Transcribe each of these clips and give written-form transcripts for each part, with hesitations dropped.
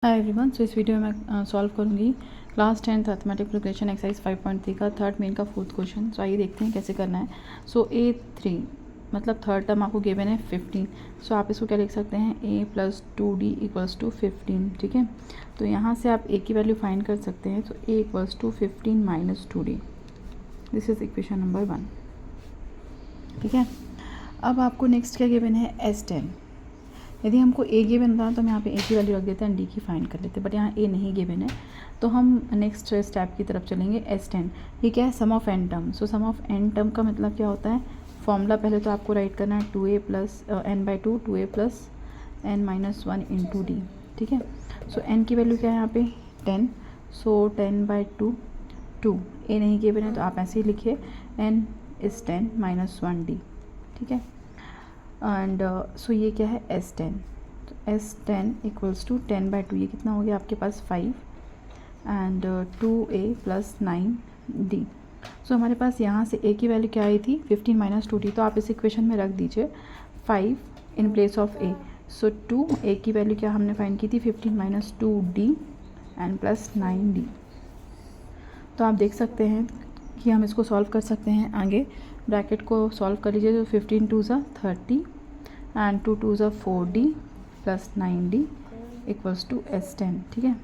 Hi everyone. सो इस video में मैं सॉल्व करूंगी class 10th arithmetic progression exercise 5.3 का थर्ड मेन का फोर्थ क्वेश्चन। सो आइए देखते हैं कैसे करना है। सो A3 मतलब थर्ड टर्म आपको गिवन है 15। सो आप इसको क्या लिख सकते हैं, a + 2d = 15। ठीक है, तो यहाँ से आप a की वैल्यू फाइंड कर सकते हैं। तो a = 15 - 2d, this is equation number 1। ठीक है, अब आपको नेक्स्ट क्या गिवन है, S10। यदि हमको a गिवन था तो हम यहाँ पे a की वैल्यू रख देते हैं, d की फाइंड कर लेते हैं, बट यहाँ a नहीं गिवन है। तो हम नेक्स्ट स्टेप की तरफ चलेंगे। S10 ये क्या है, sum of n term. So sum of n term का मतलब क्या होता है, फॉर्मूला पहले तो आपको राइट करना है 2a + n/2 2a + n - 1 × d। ठीक है, सो n की वैल्यू क्या है यहाँ पे 10। सो 10/2 2, a नहीं गिवन है तो आप ऐसे ही लिखिए n is 10 - 1d। ठीक है, एंड सो ये क्या है S10। तो S10 = 10/2, ये कितना हो गया आपके पास 5 एंड 2a + 9d। सो हमारे पास यहाँ से a की वैल्यू क्या आई थी 15 - 2d, तो आप इस इक्वेशन में रख दीजिए 5 in place of a। So 2a की वैल्यू क्या हमने फाइंड की थी 15 - 2d एंड प्लस 9d। तो आप देख सकते हैं कि हम इसको सॉल्व कर सकते हैं। आगे ब्रैकेट को सॉल्व कर लीजिए, तो 15 × 2 = 30 एंड 2 × 2 = 4d + 9d = S10। ठीक है,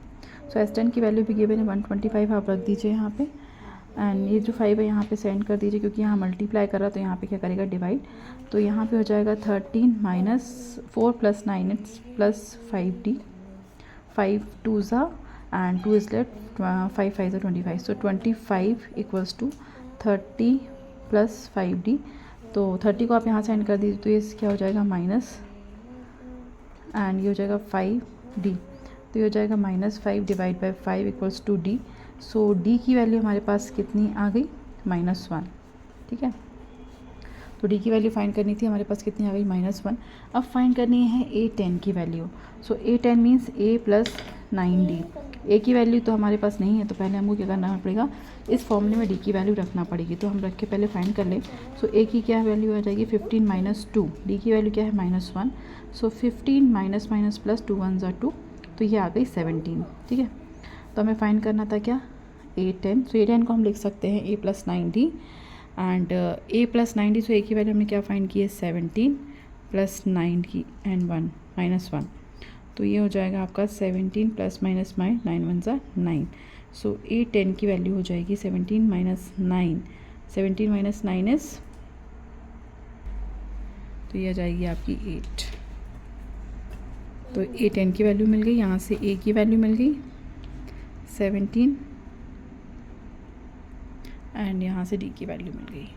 सो S10 की वैल्यू भी गिवन है 125, आप रख दीजिए यहाँ पे। एंड ये जो 5 है यहाँ पे सेंड कर दीजिए, क्योंकि यहाँ मल्टीप्लाई कर रहा है तो यहाँ पे क्या करेगा डिवाइड। तो यहाँ पे हो जाएगा 13 - 4 + 9 + 5d, 5 × 2 = and 2 is left, 5 × 5 = 25। So 25 = 30 + 5d। तो 30 को आप यहाँ से एंड कर दीजिए, तो ये क्या हो जाएगा माइनस, एंड ये हो जाएगा 5d। तो ये हो जाएगा -5 / 5 = d। सो d की वैल्यू हमारे पास कितनी आ गई -1। ठीक है, तो d की वैल्यू फाइंड करनी थी, हमारे पास कितनी आ गई -1। अब फाइंड करनी है A10 की value. So A10 means a + 9d। a की वैल्यू तो हमारे पास नहीं है, तो पहले हमको क्या करना पड़ेगा, इस फॉर्मूले में d की वैल्यू रखना पड़ेगी। तो हम रख के पहले फाइंड कर लें। सो a की क्या वैल्यू आ जाएगी 15 - 2, d की वैल्यू क्या है -1। सो 15 - + 2 × 1 = 2, तो ये आ गई 17। ठीक है, तो हमें फाइंड करना था क्या A10। सो A10 को हम लिख सकते हैं a + 9d and a + 9d। So a की वैल्यू हमने क्या फाइंड की है 17 + 9 की एंड 1 -1, तो ये हो जाएगा आपका 17 + -9 1 = 9। सो A10 की वैल्यू हो जाएगी 17 - 9, 17 - 9 इज़, तो ये आ जाएगी आपकी 8। तो A10 की वैल्यू मिल गई, यहाँ से a की वैल्यू मिल गई 17 एंड यहाँ से d की वैल्यू मिल गई।